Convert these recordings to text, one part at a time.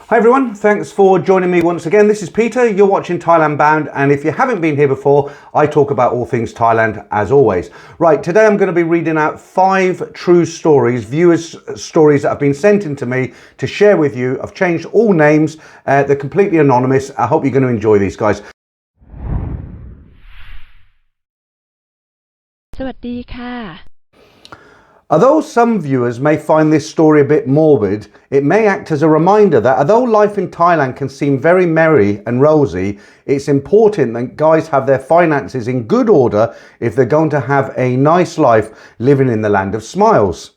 Hi everyone, thanks for joining me once again. This is Peter, you're watching Thailand Bound, and if you haven't been here before, I talk about all things Thailand as always. Right, today I'm going to be reading out 5 true stories, viewers' stories that have been sent in to me to share with you. I've changed all names, they're completely anonymous. I hope you're going to enjoy these guys. สวัสดีค่ะ Although some viewers may find this story a bit morbid, it may act as a reminder that although life in Thailand can seem very merry and rosy, it's important that guys have their finances in good order if they're going to have a nice life living in the land of smiles.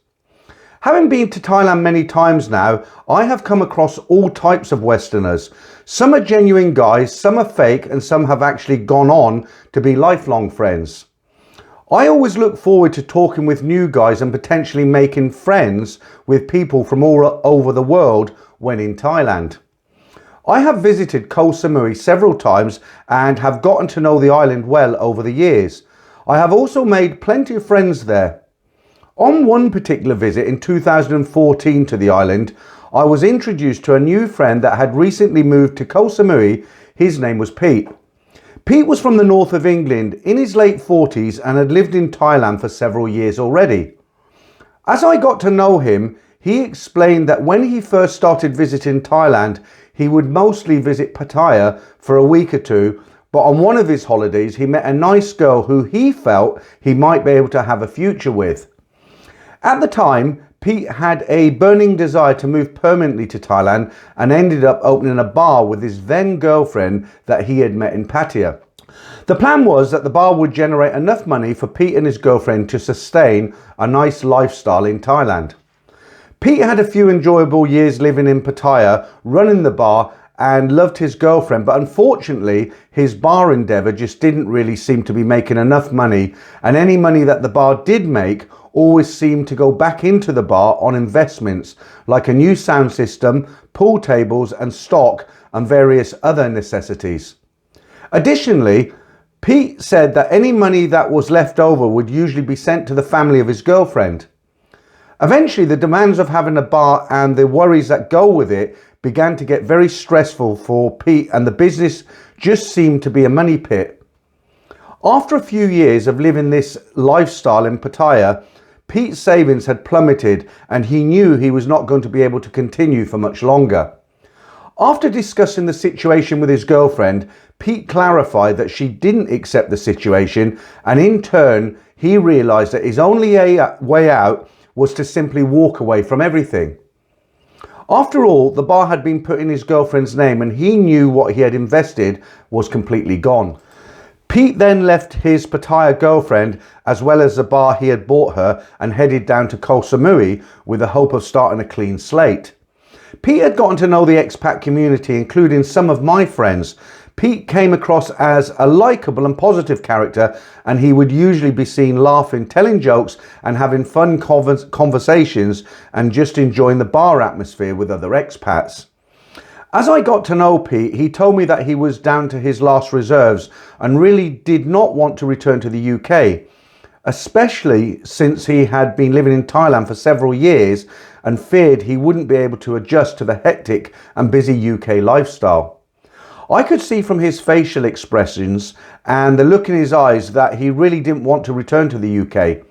Having been to Thailand many times now, I have come across all types of Westerners. Some are genuine guys, some are fake, and some have actually gone on to be lifelong friends. I always look forward to talking with new guys and potentially making friends with people from all over the world when in Thailand. I have visited Koh Samui several times and have gotten to know the island well over the years. I have also made plenty of friends there. On one particular visit in 2014 to the island, I was introduced to a new friend that had recently moved to Koh Samui. His name was Pete. Pete was from the north of England in his late 40s and had lived in Thailand for several years already. As I got to know him, he explained that when he first started visiting Thailand, he would mostly visit Pattaya for a week or two, but on one of his holidays he met a nice girl who he felt he might be able to have a future with. At the time, Pete had a burning desire to move permanently to Thailand and ended up opening a bar with his then girlfriend that he had met in Pattaya. The plan was that the bar would generate enough money for Pete and his girlfriend to sustain a nice lifestyle in Thailand. Pete had a few enjoyable years living in Pattaya, running the bar, and loved his girlfriend, but unfortunately his bar endeavour just didn't really seem to be making enough money, and any money that the bar did make always seemed to go back into the bar on investments like a new sound system, pool tables and stock, and various other necessities. Additionally, Pete said that any money that was left over would usually be sent to the family of his girlfriend. Eventually, the demands of having a bar and the worries that go with it began to get very stressful for Pete, and the business just seemed to be a money pit. After a few years of living this lifestyle in Pattaya, Pete's savings had plummeted and he knew he was not going to be able to continue for much longer. After discussing the situation with his girlfriend, Pete clarified that she didn't accept the situation, and in turn he realised that his only way out was to simply walk away from everything. After all, the bar had been put in his girlfriend's name and he knew what he had invested was completely gone. Pete then left his Pattaya girlfriend as well as the bar he had bought her and headed down to Koh Samui with the hope of starting a clean slate. Pete had gotten to know the expat community, including some of my friends. Pete came across as a likeable and positive character, and he would usually be seen laughing, telling jokes and having fun conversations and just enjoying the bar atmosphere with other expats. As I got to know Pete, he told me that he was down to his last reserves and really did not want to return to the UK, especially since he had been living in Thailand for several years and feared he wouldn't be able to adjust to the hectic and busy UK lifestyle. I could see from his facial expressions and the look in his eyes that he really didn't want to return to the UK.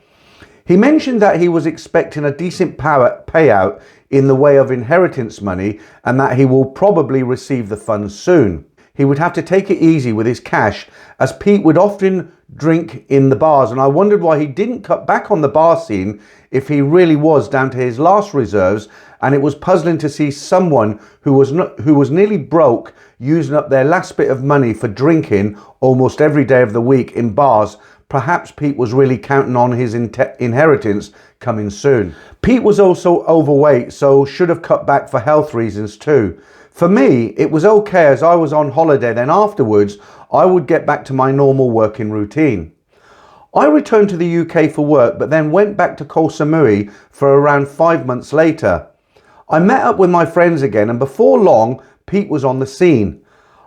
He mentioned that he was expecting a decent payout in the way of inheritance money and that he will probably receive the funds soon. He would have to take it easy with his cash, as Pete would often drink in the bars, and I wondered why he didn't cut back on the bar scene if he really was down to his last reserves, and it was puzzling to see someone who was nearly broke using up their last bit of money for drinking almost every day of the week in bars. Perhaps Pete was really counting on his inheritance coming soon. Pete was also overweight, so should have cut back for health reasons too. For me, it was okay as I was on holiday, then afterwards I would get back to my normal working routine. I returned to the UK for work, but then went back to Koh Samui for around 5 months later. I met up with my friends again, and before long, Pete was on the scene.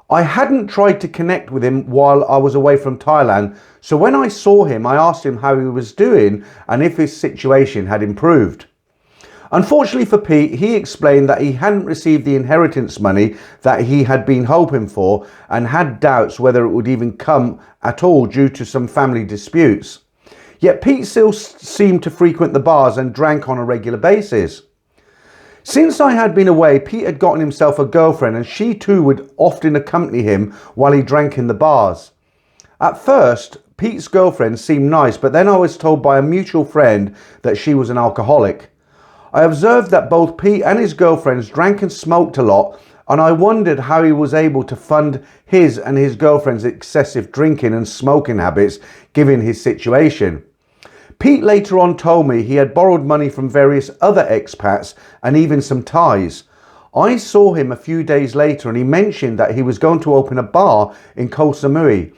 I hadn't tried to connect with him while I was away from Thailand, so when I saw him, I asked him how he was doing and if his situation had improved. Unfortunately for Pete, he explained that he hadn't received the inheritance money that he had been hoping for and had doubts whether it would even come at all due to some family disputes. Yet Pete still seemed to frequent the bars and drank on a regular basis. Since I had been away, Pete had gotten himself a girlfriend, and she too would often accompany him while he drank in the bars. At first, Pete's girlfriend seemed nice, but then I was told by a mutual friend that she was an alcoholic. I observed that both Pete and his girlfriends drank and smoked a lot, and I wondered how he was able to fund his and his girlfriend's excessive drinking and smoking habits given his situation. Pete later on told me he had borrowed money from various other expats and even some Thais. I saw him a few days later and he mentioned that he was going to open a bar in Koh Samui.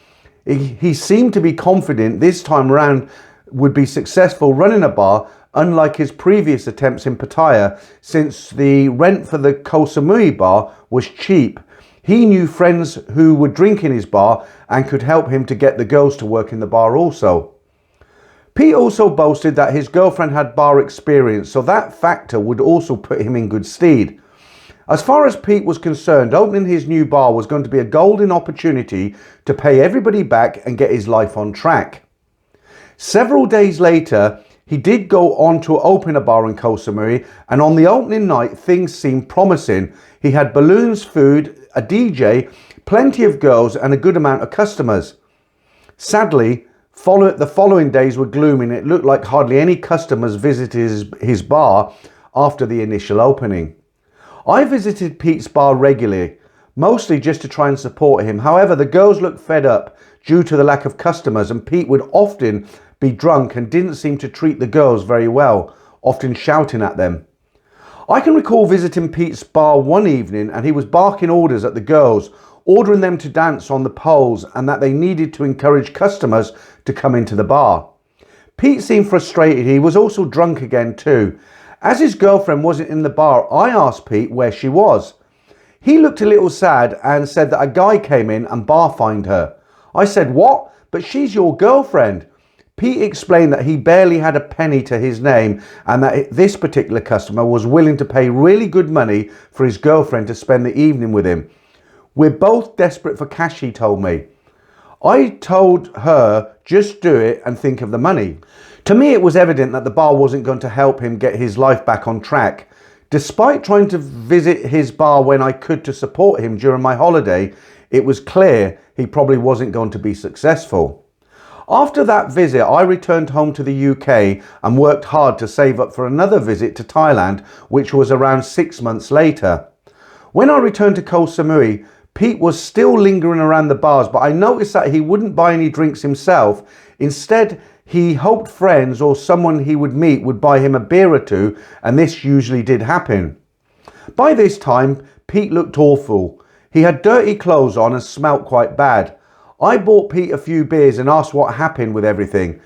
He seemed to be confident this time around would be successful running a bar, unlike his previous attempts in Pattaya, since the rent for the Koh Samui bar was cheap. He knew friends who would drink in his bar and could help him to get the girls to work in the bar also. Pete also boasted that his girlfriend had bar experience, so that factor would also put him in good stead. As far as Pete was concerned, opening his new bar was going to be a golden opportunity to pay everybody back and get his life on track. Several days later, he did go on to open a bar in Koh Samui, and on the opening night things seemed promising. He had balloons, food, a DJ, plenty of girls and a good amount of customers. Sadly, the following days were gloomy and it looked like hardly any customers visited his bar after the initial opening. I visited Pete's bar regularly, mostly just to try and support him. However, the girls looked fed up due to the lack of customers, and Pete would often be drunk and didn't seem to treat the girls very well, often shouting at them. I can recall visiting Pete's bar one evening and he was barking orders at the girls, ordering them to dance on the poles and that they needed to encourage customers to come into the bar. Pete seemed frustrated. He was also drunk again too. As his girlfriend wasn't in the bar, I asked Pete where she was. He looked a little sad and said that a guy came in and bar-fined her. I said, "What? But she's your girlfriend." Pete explained that he barely had a penny to his name and that this particular customer was willing to pay really good money for his girlfriend to spend the evening with him. "We're both desperate for cash," he told me. I told her, just do it and think of the money. To me, it was evident that the bar wasn't going to help him get his life back on track. Despite trying to visit his bar when I could to support him during my holiday, it was clear he probably wasn't going to be successful. After that visit, I returned home to the UK and worked hard to save up for another visit to Thailand, which was around 6 months later. When I returned to Koh Samui, Pete was still lingering around the bars, but I noticed that he wouldn't buy any drinks himself. Instead, he hoped friends or someone he would meet would buy him a beer or two, and this usually did happen. By this time, Pete looked awful. He had dirty clothes on and smelt quite bad. I bought Pete a few beers and asked what happened with everything.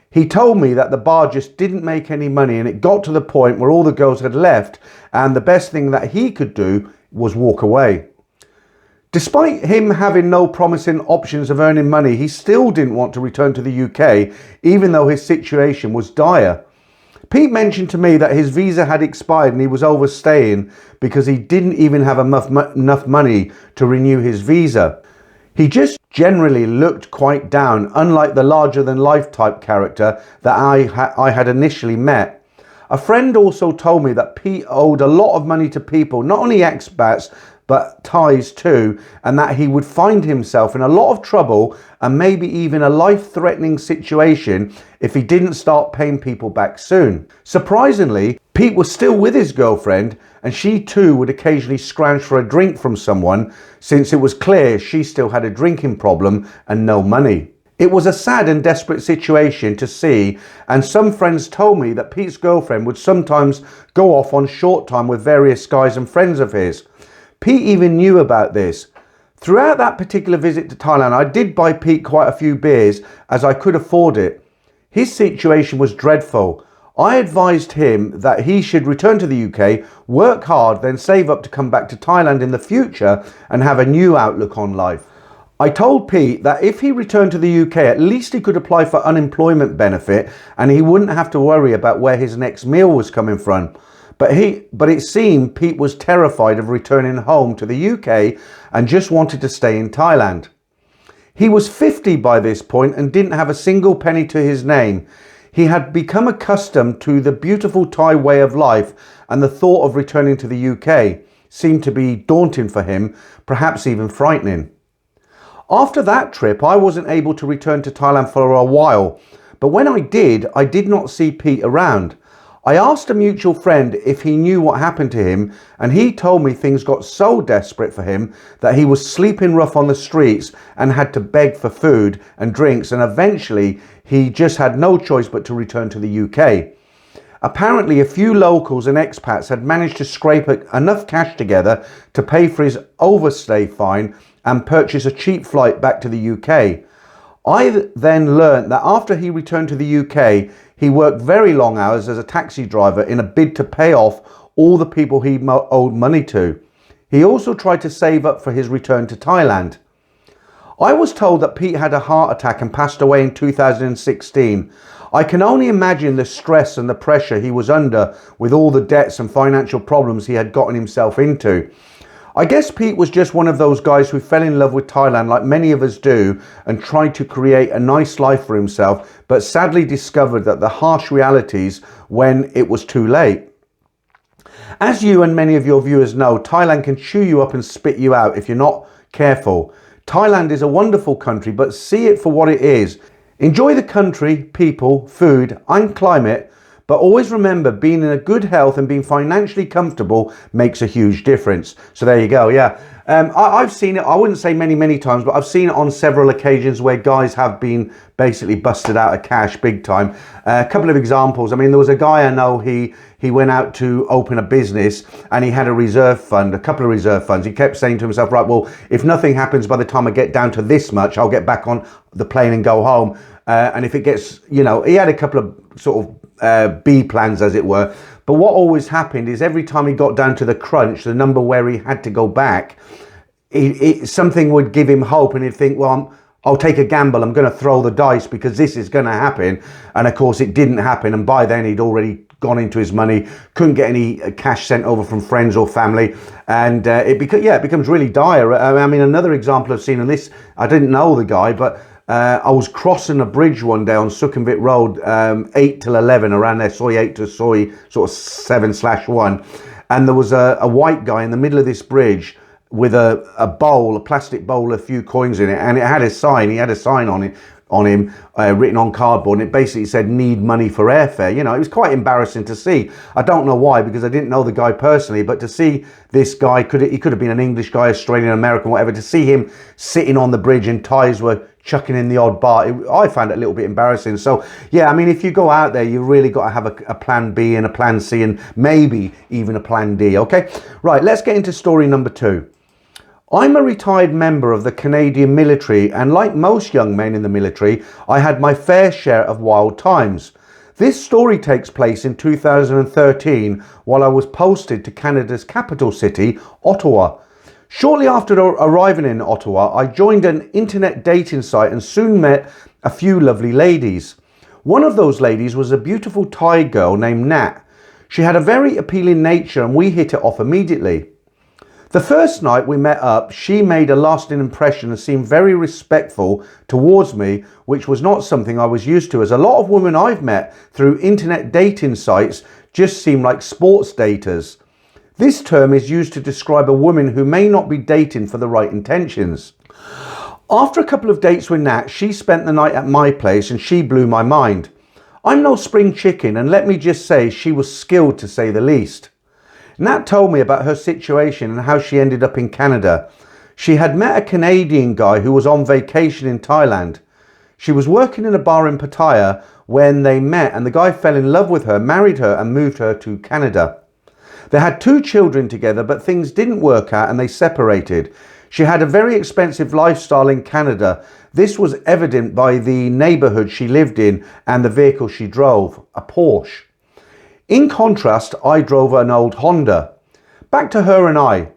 He told me that the bar just didn't make any money and it got to the point where all the girls had left and the best thing that he could do was walk away. Despite him having no promising options of earning money, he still didn't want to return to the UK, even though his situation was dire. Pete mentioned to me that his visa had expired and he was overstaying because he didn't even have enough money to renew his visa. He just generally looked quite down, unlike the larger-than-life type character that I had initially met. A friend also told me that Pete owed a lot of money to people, not only expats, but Thais too, and that he would find himself in a lot of trouble and maybe even a life-threatening situation if he didn't start paying people back soon. Surprisingly, Pete was still with his girlfriend, and she too would occasionally scrounge for a drink from someone, since it was clear she still had a drinking problem and no money. It was a sad and desperate situation to see, and some friends told me that Pete's girlfriend would sometimes go off on short time with various guys and friends of his. Pete even knew about this. Throughout that particular visit to Thailand, I did buy Pete quite a few beers as I could afford it. His situation was dreadful. I advised him that he should return to the UK, work hard, then save up to come back to Thailand in the future and have a new outlook on life. I told Pete that if he returned to the UK, at least he could apply for unemployment benefit and he wouldn't have to worry about where his next meal was coming from. But it seemed Pete was terrified of returning home to the UK and just wanted to stay in Thailand. He was 50 by this point and didn't have a single penny to his name. He had become accustomed to the beautiful Thai way of life, and the thought of returning to the UK seemed to be daunting for him, perhaps even frightening. After that trip, I wasn't able to return to Thailand for a while, but when I did not see Pete around. I asked a mutual friend if he knew what happened to him, and he told me things got so desperate for him that he was sleeping rough on the streets and had to beg for food and drinks, and eventually he just had no choice but to return to the UK. Apparently a few locals and expats had managed to scrape enough cash together to pay for his overstay fine and purchase a cheap flight back to the UK. I then learnt that after he returned to the UK, he worked very long hours as a taxi driver in a bid to pay off all the people he owed money to. He also tried to save up for his return to Thailand. I was told that Pete had a heart attack and passed away in 2016. I can only imagine the stress and the pressure he was under with all the debts and financial problems he had gotten himself into. I guess Pete was just one of those guys who fell in love with Thailand like many of us do and tried to create a nice life for himself, but sadly discovered that the harsh realities when it was too late. As you and many of your viewers know, Thailand can chew you up and spit you out if you're not careful. Thailand is a wonderful country, but see it for what it is. Enjoy the country, people, food and climate, but always remember being in a good health and being financially comfortable makes a huge difference. So there you go. Yeah. I've seen it, I wouldn't say many times, but I've seen it on several occasions where guys have been basically busted out of cash big time. A couple of examples. I mean, there was a guy I know, he went out to open a business and he had a reserve fund, a couple of reserve funds. He kept saying to himself, right, well, if nothing happens by the time I get down to this much, I'll get back on the plane and go home. And if it gets, you know, he had a couple of sort of B plans, as it were. But what always happened is every time he got down to the crunch, the number where he had to go back, something would give him hope, and he'd think, well, I'll take a gamble. I'm going to throw the dice because this is going to happen. And of course, it didn't happen. And by then, he'd already gone into his money, couldn't get any cash sent over from friends or family. And it becomes really dire. I mean, another example I've seen, and this, I didn't know the guy, but I was crossing a bridge one day on Sukhumvit Road, 8 till 11, around there, Soi 8 to Soi sort of 7/1. And there was a white guy in the middle of this bridge with a bowl, a plastic bowl, a few coins in it. And it had a sign, he had a sign on it, on him, written on cardboard, and it basically said, need money for airfare. You know, it was quite embarrassing to see. I don't know why, because I didn't know the guy personally, but to see this guy, he could have been an English guy, Australian, American, whatever, to see him sitting on the bridge and ties were chucking in the odd bar, I found it a little bit embarrassing. So yeah, I mean, if you go out there, you really got to have a plan B and a plan C and maybe even a plan D. Okay, right, let's get into story number 2. I'm a retired member of the Canadian military, and like most young men in the military, I had my fair share of wild times. This story takes place in 2013 while I was posted to Canada's capital city, Ottawa. Shortly after arriving in Ottawa, I joined an internet dating site and soon met a few lovely ladies. One of those ladies was a beautiful Thai girl named Nat. She had a very appealing nature and we hit it off immediately. The first night we met up, she made a lasting impression and seemed very respectful towards me, which was not something I was used to, as a lot of women I've met through internet dating sites just seem like sports daters. This term is used to describe a woman who may not be dating for the right intentions. After a couple of dates with Nat, she spent the night at my place and she blew my mind. I'm no spring chicken, and let me just say she was skilled to say the least. Nat told me about her situation and how she ended up in Canada. She had met a Canadian guy who was on vacation in Thailand. She was working in a bar in Pattaya when they met, and the guy fell in love with her, married her and moved her to Canada. They had 2 children together, but things didn't work out and they separated. She had a very expensive lifestyle in Canada. This was evident by the neighbourhood she lived in and the vehicle she drove, a Porsche. In contrast, I drove an old Honda. Back to her and I.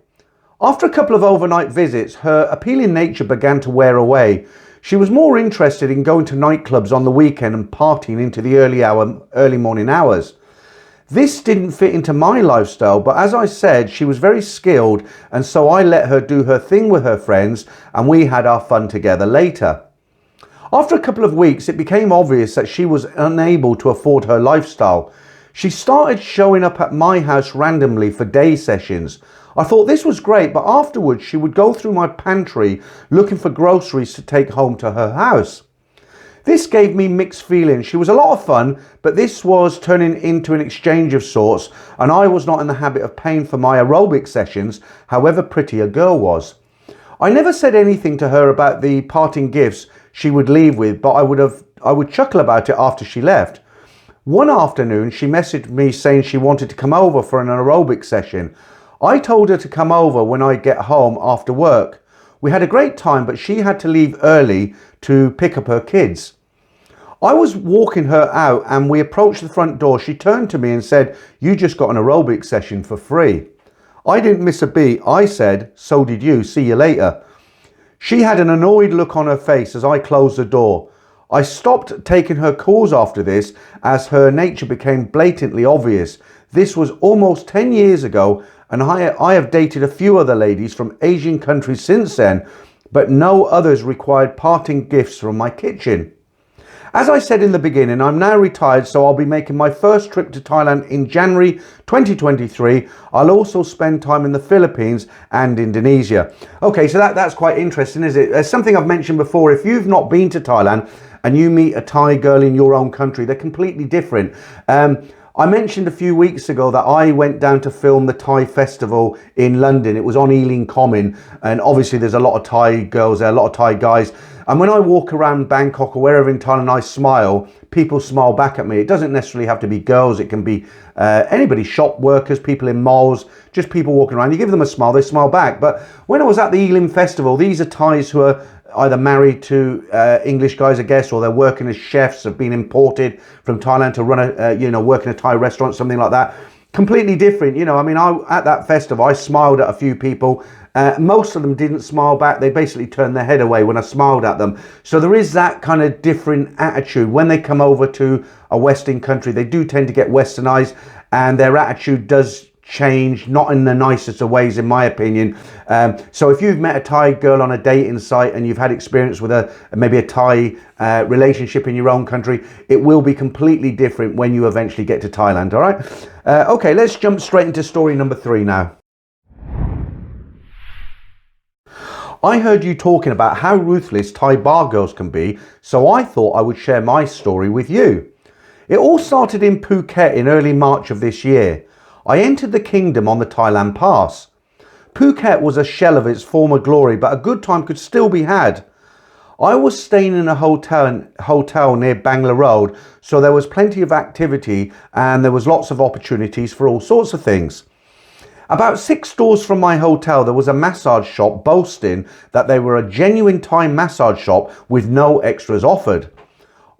After a couple of overnight visits, her appealing nature began to wear away. She was more interested in going to nightclubs on the weekend and partying into the early morning hours. This didn't fit into my lifestyle, but as I said, she was very skilled, and so I let her do her thing with her friends, and we had our fun together later. After a couple of weeks, it became obvious that she was unable to afford her lifestyle. She started showing up at my house randomly for day sessions. I thought this was great, but afterwards she would go through my pantry looking for groceries to take home to her house. This gave me mixed feelings. She was a lot of fun, but this was turning into an exchange of sorts, and I was not in the habit of paying for my aerobic sessions, however pretty a girl was. I never said anything to her about the parting gifts she would leave with, but I would chuckle about it after she left. One afternoon, she messaged me saying she wanted to come over for an aerobic session. I told her to come over when I get home after work. We had a great time, but she had to leave early to pick up her kids. I was walking her out and we approached the front door. She turned to me and said, "You just got an aerobic session for free." I didn't miss a beat. I said, "So did you. See you later." She had an annoyed look on her face as I closed the door. I stopped taking her calls after this as her nature became blatantly obvious. This was almost 10 years ago, and I have dated a few other ladies from Asian countries since then, but no others required parting gifts from my kitchen. As I said in the beginning, I'm now retired, so I'll be making my first trip to Thailand in January 2023. I'll also spend time in the Philippines and Indonesia. Okay, so that's quite interesting, is it? It's something I've mentioned before. If you've not been to Thailand and you meet a Thai girl in your own country, they're completely different. I mentioned a few weeks ago that I went down to film the Thai festival in London. It was on Ealing Common, and obviously there's a lot of Thai girls there, a lot of Thai guys. And when I walk around Bangkok or wherever in Thailand, I smile, people smile back at me. It doesn't necessarily have to be girls. It can be anybody, shop workers, people in malls, just people walking around. You give them a smile, they smile back. But when I was at the Ealing Festival, these are Thais who are either married to English guys, I guess, or they're working as chefs, have been imported from Thailand to run work in a Thai restaurant, something like that. Completely different, I mean, at that festival, I smiled at a few people. Most of them didn't smile back. They basically turned their head away when I smiled at them. So there is that kind of different attitude. When they come over to a Western country, they do tend to get westernized, and their attitude does change, not in the nicest of ways, in my opinion. So if you've met a Thai girl on a dating site and you've had experience with maybe a Thai relationship in your own country, it will be completely different when you eventually get to Thailand. All right. Okay, let's jump straight into story number 3 now. I heard you talking about how ruthless Thai bar girls can be, so I thought I would share my story with you. It all started in Phuket in early March of this year. I entered the kingdom on the Thailand Pass. Phuket was a shell of its former glory, but a good time could still be had. I was staying in a hotel near Bangla Road, so there was plenty of activity and there was lots of opportunities for all sorts of things. About 6 doors from my hotel, there was a massage shop boasting that they were a genuine Thai massage shop with no extras offered.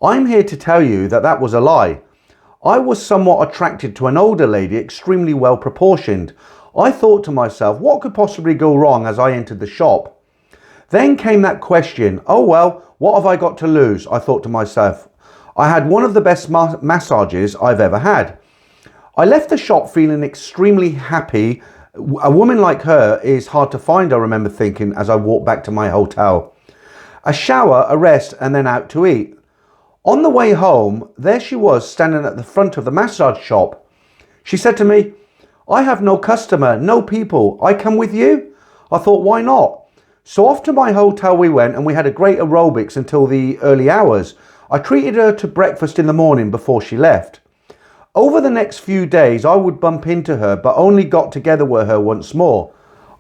I'm here to tell you that that was a lie. I was somewhat attracted to an older lady, extremely well proportioned. I thought to myself, what could possibly go wrong as I entered the shop? Then came that question, oh well, what have I got to lose? I thought to myself. I had one of the best massages I've ever had. I left the shop feeling extremely happy. A woman like her is hard to find, I remember thinking as I walked back to my hotel. A shower, a rest, and then out to eat. On the way home, there she was standing at the front of the massage shop. She said to me, "I have no customer, no people. I come with you?" I thought, why not? So off to my hotel we went, and we had a great aerobics until the early hours. I treated her to breakfast in the morning before she left. Over the next few days, I would bump into her, but only got together with her once more.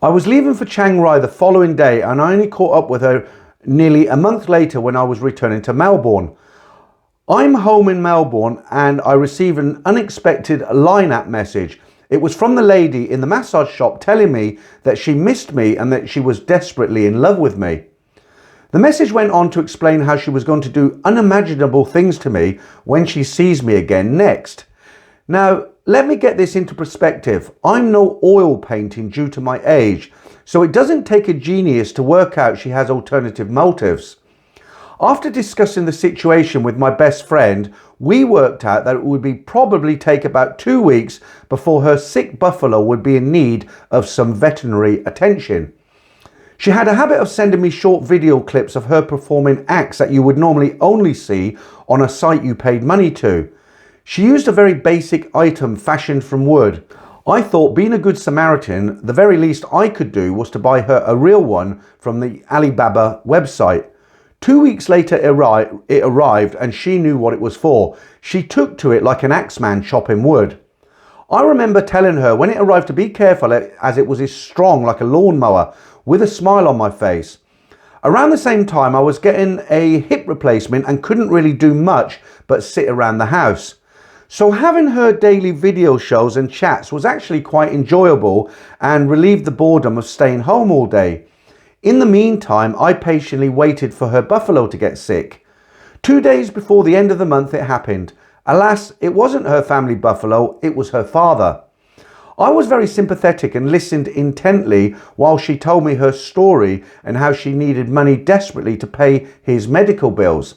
I was leaving for Chiang Rai the following day, and I only caught up with her nearly a month later when I was returning to Melbourne. I'm home in Melbourne, and I received an unexpected line-up message. It was from the lady in the massage shop telling me that she missed me and that she was desperately in love with me. The message went on to explain how she was going to do unimaginable things to me when she sees me again next. Now, let me get this into perspective. I'm no oil painting due to my age, so it doesn't take a genius to work out she has alternative motives. After discussing the situation with my best friend, we worked out that it would be probably take about 2 weeks before her sick buffalo would be in need of some veterinary attention. She had a habit of sending me short video clips of her performing acts that you would normally only see on a site you paid money to. She used a very basic item fashioned from wood. I thought, being a good Samaritan, the very least I could do was to buy her a real one from the Alibaba website. 2 weeks later it arrived and she knew what it was for. She took to it like an axeman chopping wood. I remember telling her when it arrived to be careful as it was strong like a lawnmower, with a smile on my face. Around the same time I was getting a hip replacement and couldn't really do much but sit around the house. So having her daily video shows and chats was actually quite enjoyable and relieved the boredom of staying home all day. In the meantime, I patiently waited for her buffalo to get sick. 2 days before the end of the month it happened. Alas, it wasn't her family buffalo, it was her father. I was very sympathetic and listened intently while she told me her story and how she needed money desperately to pay his medical bills.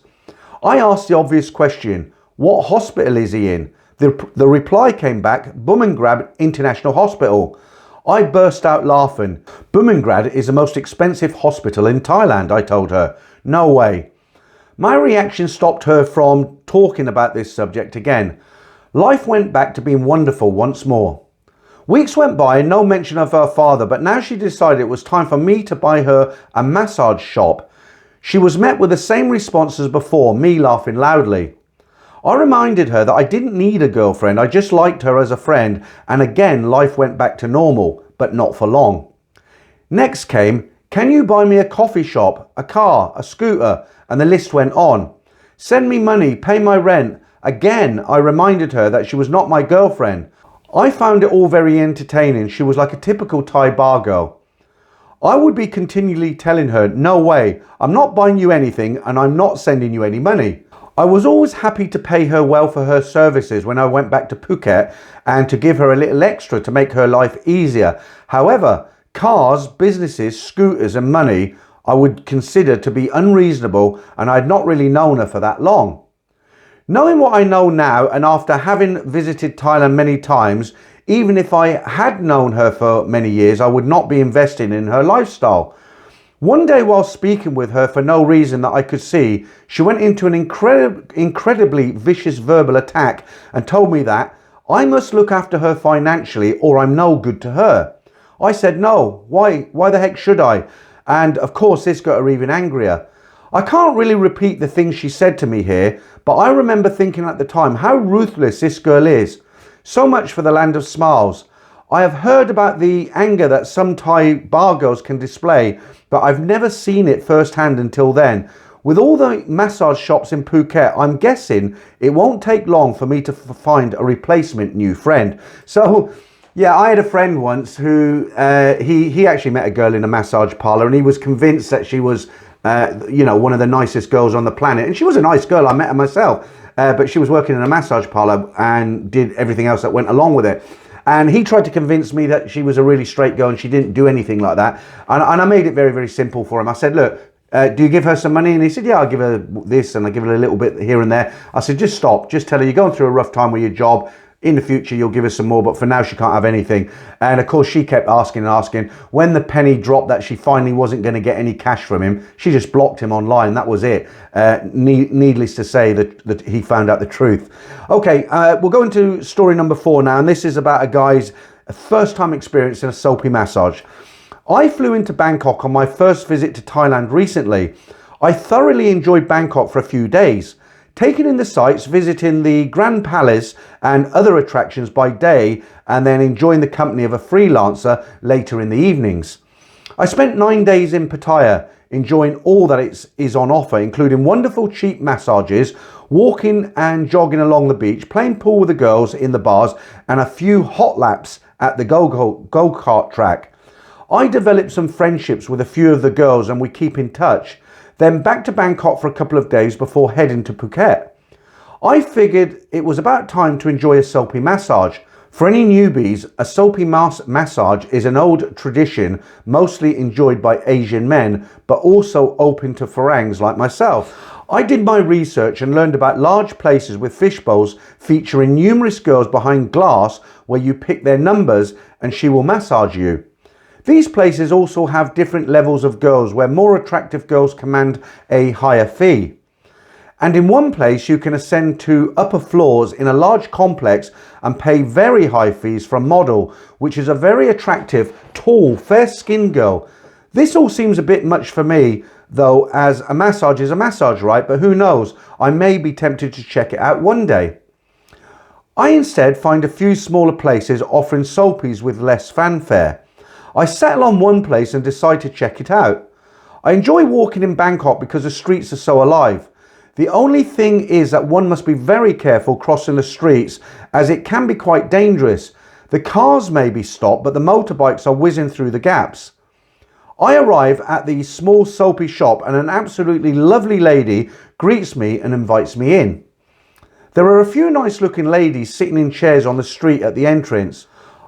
I asked the obvious question, what hospital is he in? The reply came back, Bumrungrad International Hospital. I burst out laughing. Bumrungrad is the most expensive hospital in Thailand, I told her. No way. My reaction stopped her from talking about this subject again. Life went back to being wonderful once more. Weeks went by and no mention of her father, but now she decided it was time for me to buy her a massage shop. She was met with the same response as before, me laughing loudly. I reminded her that I didn't need a girlfriend, I just liked her as a friend, and again life went back to normal, but not for long. Next came, can you buy me a coffee shop, a car, a scooter, and the list went on. Send me money, pay my rent. Again, I reminded her that she was not my girlfriend. I found it all very entertaining. She was like a typical Thai bar girl. I would be continually telling her, no way, I'm not buying you anything and I'm not sending you any money. I was always happy to pay her well for her services when I went back to Phuket and to give her a little extra to make her life easier. However, cars, businesses, scooters and money I would consider to be unreasonable, and I had not really known her for that long. Knowing what I know now, and after having visited Thailand many times, even if I had known her for many years, I would not be investing in her lifestyle. One day while speaking with her for no reason that I could see, she went into an incredibly vicious verbal attack and told me that I must look after her financially or I'm no good to her. I said no, why the heck should I? And of course this got her even angrier. I can't really repeat the things she said to me here, but I remember thinking at the time how ruthless this girl is. So much for the land of smiles. I have heard about the anger that some Thai bar girls can display, but I've never seen it firsthand until then. With all the massage shops in Phuket, I'm guessing it won't take long for me to find a replacement new friend. So yeah, I had a friend once who, he actually met a girl in a massage parlor and he was convinced that she was one of the nicest girls on the planet. And she was a nice girl, I met her myself, but she was working in a massage parlor and did everything else that went along with it. And he tried to convince me that she was a really straight girl and she didn't do anything like that. And I made it very, very simple for him. I said, look, do you give her some money? And he said, yeah, I'll give her this and I give her a little bit here and there. I said, just stop, just tell her you're going through a rough time with your job. In the future, you'll give us some more, but for now, she can't have anything. And of course, she kept asking and asking. When the penny dropped that she finally wasn't going to get any cash from him, she just blocked him online. That was it. Needless to say that he found out the truth. Okay, we'll go into story number 4 now. And this is about a guy's first time experience in a soapy massage. I flew into Bangkok on my first visit to Thailand recently. I thoroughly enjoyed Bangkok for a few days. Taking in the sights, visiting the Grand Palace and other attractions by day, and then enjoying the company of a freelancer later in the evenings. I spent 9 days in Pattaya, enjoying all that is on offer, including wonderful cheap massages, walking and jogging along the beach, playing pool with the girls in the bars, and a few hot laps at the go-kart track. I developed some friendships with a few of the girls and we keep in touch. Then back to Bangkok for a couple of days before heading to Phuket. I figured it was about time to enjoy a soapy massage. For any newbies, a soapy massage is an old tradition mostly enjoyed by Asian men, but also open to Farangs like myself. I did my research and learned about large places with fish bowls featuring numerous girls behind glass where you pick their numbers and she will massage you. These places also have different levels of girls where more attractive girls command a higher fee. And in one place you can ascend to upper floors in a large complex and pay very high fees for a model, which is a very attractive, tall, fair-skinned girl. This all seems a bit much for me, though, as a massage is a massage, right? But who knows? I may be tempted to check it out one day. I instead find a few smaller places offering soapies with less fanfare. I settle on one place and decide to check it out. I enjoy walking in Bangkok because the streets are so alive. The only thing is that one must be very careful crossing the streets, as it can be quite dangerous. The cars may be stopped, but the motorbikes are whizzing through the gaps. I arrive at the small soapy shop and an absolutely lovely lady greets me and invites me in. There are a few nice looking ladies sitting in chairs on the street at the entrance.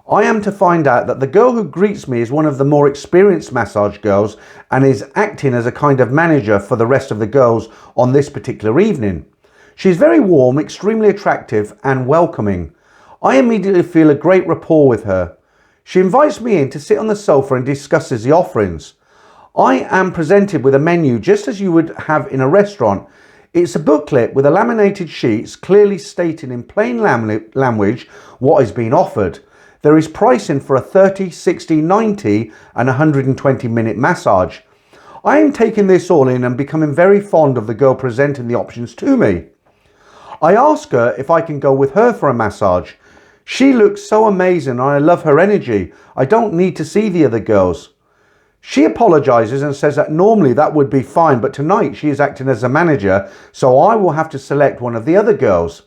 I am to find out that the girl who greets me is one of the more experienced massage girls and is acting as a kind of manager for the rest of the girls on this particular evening. She is very warm, extremely attractive and welcoming. I immediately feel a great rapport with her. She invites me in to sit on the sofa and discusses the offerings. I am presented with a menu just as you would have in a restaurant. It's a booklet with laminated sheets clearly stating in plain language what is being offered. There is pricing for a 30, 60, 90 and 120-minute massage. I am taking this all in and becoming very fond of the girl presenting the options to me. I ask her if I can go with her for a massage. She looks so amazing and I love her energy. I don't need to see the other girls. She apologizes and says that normally that would be fine, but tonight she is acting as a manager, so I will have to select one of the other girls.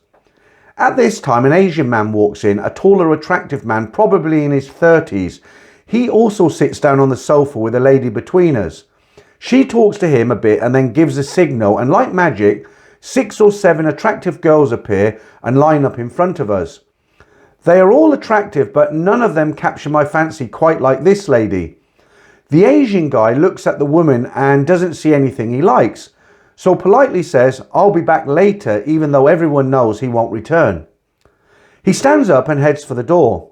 At this time, an Asian man walks in, a taller, attractive man, probably in his 30s. He also sits down on the sofa with a lady between us. She talks to him a bit and then gives a signal, and like magic, 6 or 7 attractive girls appear and line up in front of us. They are all attractive, but none of them capture my fancy quite like this lady. The Asian guy looks at the woman and doesn't see anything he likes, so politely says, "I'll be back later," even though everyone knows he won't return. He stands up and heads for the door.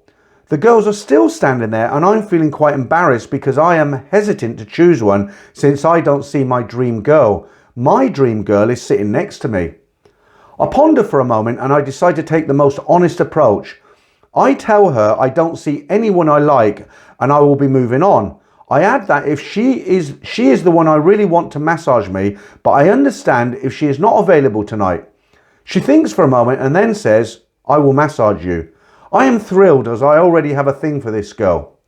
The girls are still standing there and I'm feeling quite embarrassed because I am hesitant to choose one since I don't see my dream girl. My dream girl is sitting next to me. I ponder for a moment and I decide to take the most honest approach. I tell her I don't see anyone I like and I will be moving on. I add that if she is the one I really want to massage me, but I understand if she is not available tonight. She thinks for a moment and then says, "I will massage you." I am thrilled as I already have a thing for this girl.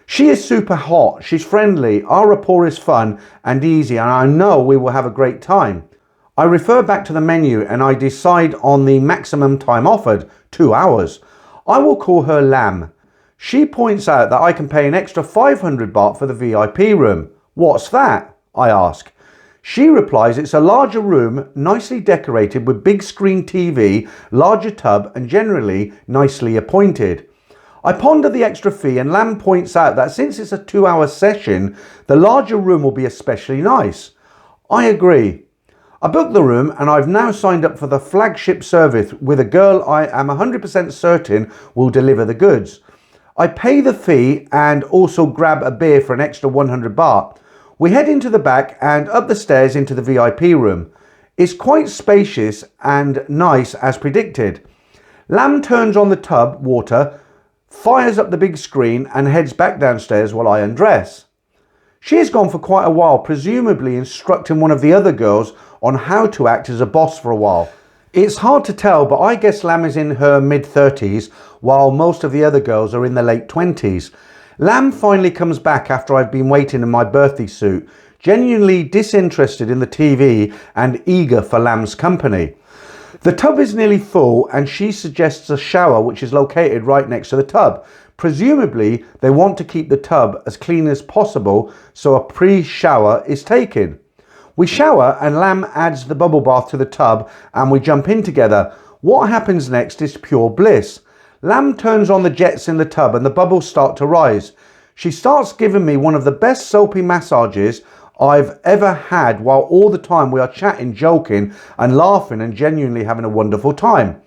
She is super hot, she's friendly, our rapport is fun and easy, and I know we will have a great time. I refer back to the menu and I decide on the maximum time offered, 2 hours. I will call her Lam. She points out that I can pay an extra 500 baht for the VIP room. "What's that?" I ask. She replies it's a larger room, nicely decorated with big screen TV, larger tub and generally nicely appointed. I ponder the extra fee and Lam points out that since it's a 2-hour session, the larger room will be especially nice. I agree. I booked the room and I've now signed up for the flagship service with a girl I am 100% certain will deliver the goods. I pay the fee and also grab a beer for an extra 100 baht. We head into the back and up the stairs into the VIP room. It's quite spacious and nice as predicted. Lam turns on the tub water, fires up the big screen and heads back downstairs while I undress. She has gone for quite a while, presumably instructing one of the other girls on how to act as a boss for a while. It's hard to tell, but I guess Lam is in her mid-30s, while most of the other girls are in their late 20s. Lam finally comes back after I've been waiting in my birthday suit, genuinely disinterested in the TV and eager for Lam's company. The tub is nearly full and she suggests a shower which is located right next to the tub. Presumably, they want to keep the tub as clean as possible, so a pre-shower is taken. We shower and Lam adds the bubble bath to the tub and we jump in together. What happens next is pure bliss. Lam turns on the jets in the tub and the bubbles start to rise. She starts giving me one of the best soapy massages I've ever had, while all the time we are chatting, joking and laughing and genuinely having a wonderful time.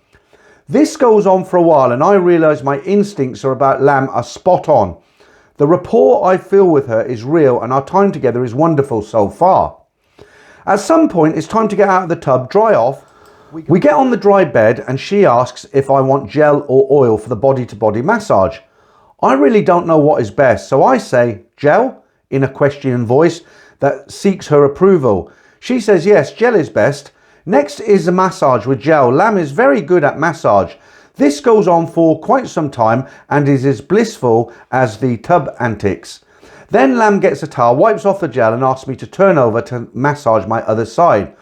This goes on for a while and I realise my instincts about Lam are spot on. The rapport I feel with her is real and our time together is wonderful so far. At some point it's time to get out of the tub, dry off. We get on the dry bed and she asks if I want gel or oil for the body-to-body massage. I really don't know what is best, so I say gel in a questioning voice that seeks her approval. She says yes, gel is best. Next is a massage with gel. Lam is very good at massage. This goes on for quite some time and is as blissful as the tub antics. Then Lam gets a towel, wipes off the gel and asks me to turn over to massage my other side.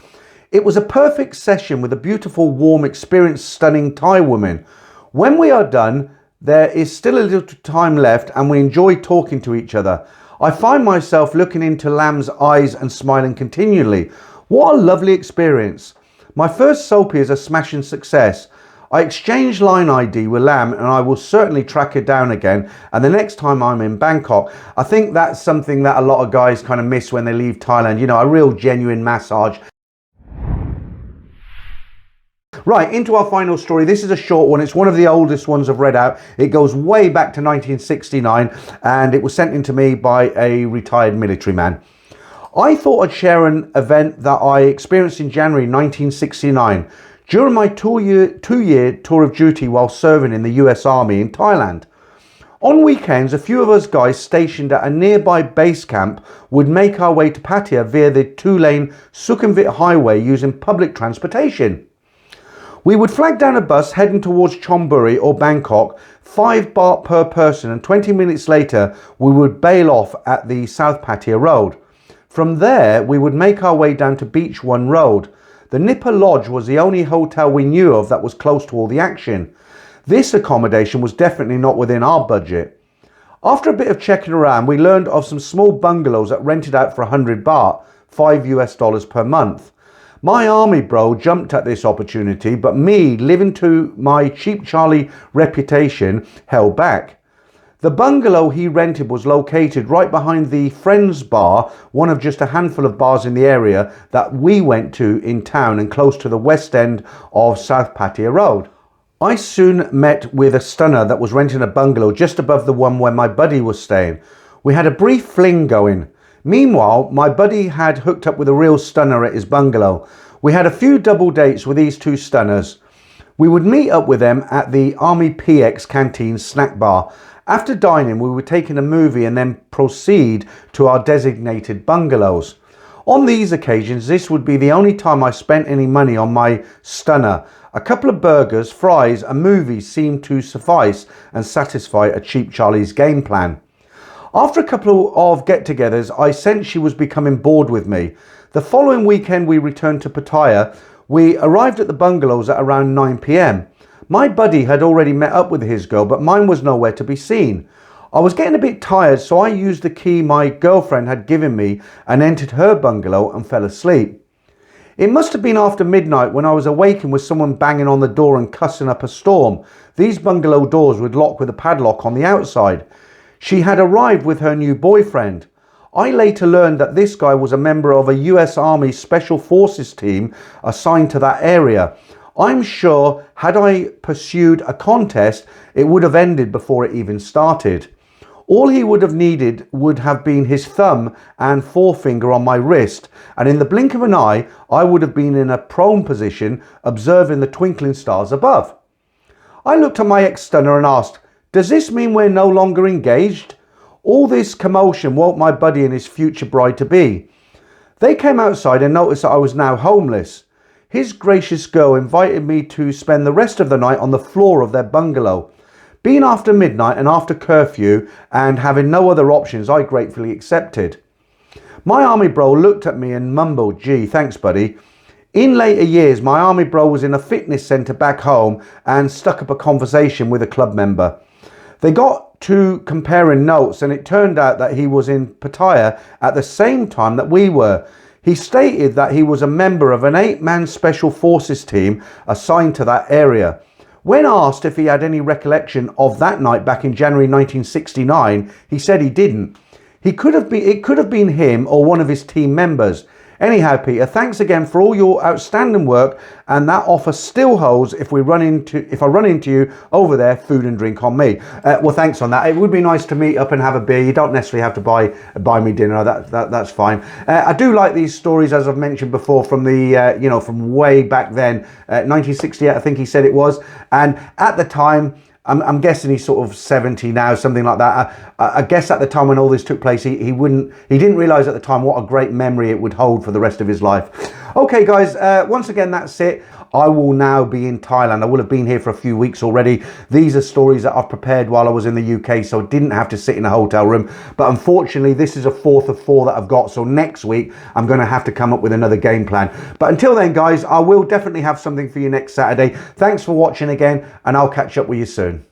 It was a perfect session with a beautiful, warm, experienced, stunning Thai woman. When we are done, there is still a little time left and we enjoy talking to each other. I find myself looking into Lam's eyes and smiling continually. What a lovely experience. My first soapy is a smashing success. I exchanged line ID with Lam and I will certainly track her down again, and the next time I'm in Bangkok. I think that's something that a lot of guys kind of miss when they leave Thailand, you know, a real genuine massage. Right, into our final story. This is a short one. It's one of the oldest ones I've read out. It goes way back to 1969 and it was sent in to me by a retired military man. I thought I'd share an event that I experienced in January 1969 during my two-year tour of duty while serving in the US Army in Thailand. On weekends, a few of us guys stationed at a nearby base camp would make our way to Pattaya via the two-lane Sukhumvit highway using public transportation. We would flag down a bus heading towards Chonburi or Bangkok, 5 baht per person, and 20 minutes later we would bail off at the South Pattaya Road. From there we would make our way down to Beach One Road. The Nipper Lodge was the only hotel we knew of that was close to all the action. This accommodation was definitely not within our budget. After a bit of checking around, we learned of some small bungalows that rented out for 100 baht, $5 per month. My army bro jumped at this opportunity, but me, living to my cheap Charlie reputation, held back. The bungalow he rented was located right behind the Friends Bar, one of just a handful of bars in the area that we went to in town and close to the west end of South Pattaya Road. I soon met with a stunner that was renting a bungalow just above the one where my buddy was staying. We had a brief fling going. Meanwhile, my buddy had hooked up with a real stunner at his bungalow. We had a few double dates with these two stunners. We would meet up with them at the Army PX canteen snack bar. After dining, we would take in a movie and then proceed to our designated bungalows. On these occasions, this would be the only time I spent any money on my stunner. A couple of burgers, fries, and movies seemed to suffice and satisfy a cheap Charlie's game plan. After a couple of get-togethers, I sensed she was becoming bored with me. The following weekend we returned to Pattaya. We arrived at the bungalows at around 9 p.m. My buddy had already met up with his girl, but mine was nowhere to be seen. I was getting a bit tired, so I used the key my girlfriend had given me and entered her bungalow and fell asleep. It must have been after midnight when I was awakened with someone banging on the door and cussing up a storm. These bungalow doors would lock with a padlock on the outside. She had arrived with her new boyfriend. I later learned that this guy was a member of a US Army Special Forces team assigned to that area. I'm sure had I pursued a contest, it would have ended before it even started. All he would have needed would have been his thumb and forefinger on my wrist, and in the blink of an eye, I would have been in a prone position observing the twinkling stars above. I looked at my ex-stunner and asked, "Does this mean we're no longer engaged?" All this commotion woke my buddy and his future bride-to-be. They came outside and noticed that I was now homeless. His gracious girl invited me to spend the rest of the night on the floor of their bungalow. Being after midnight and after curfew and having no other options, I gratefully accepted. My army bro looked at me and mumbled, "Gee, thanks buddy." In later years, my army bro was in a fitness centre back home and stuck up a conversation with a club member. They got to comparing notes and it turned out that he was in Pattaya at the same time that we were. He stated that he was a member of an 8-man Special Forces team assigned to that area. When asked if he had any recollection of that night back in January 1969, he said he didn't. It could have been him or one of his team members. Anyhow, Peter, thanks again for all your outstanding work, and that offer still holds if I run into you over there, food and drink on me. Well, thanks on that. It would be nice to meet up and have a beer. You don't necessarily have to buy me dinner. That's fine. I do like these stories, as I've mentioned before, from the from way back then, 1968, I think he said it was, and at the time. I'm guessing he's sort of 70 now, something like that. I guess at the time when all this took place, he didn't realise at the time what a great memory it would hold for the rest of his life. Okay, guys, once again, that's it. I will now be in Thailand. I will have been here for a few weeks already. These are stories that I've prepared while I was in the UK, so I didn't have to sit in a hotel room. But unfortunately, this is a fourth of four that I've got. So next week, I'm going to have to come up with another game plan. But until then, guys, I will definitely have something for you next Saturday. Thanks for watching again, and I'll catch up with you soon.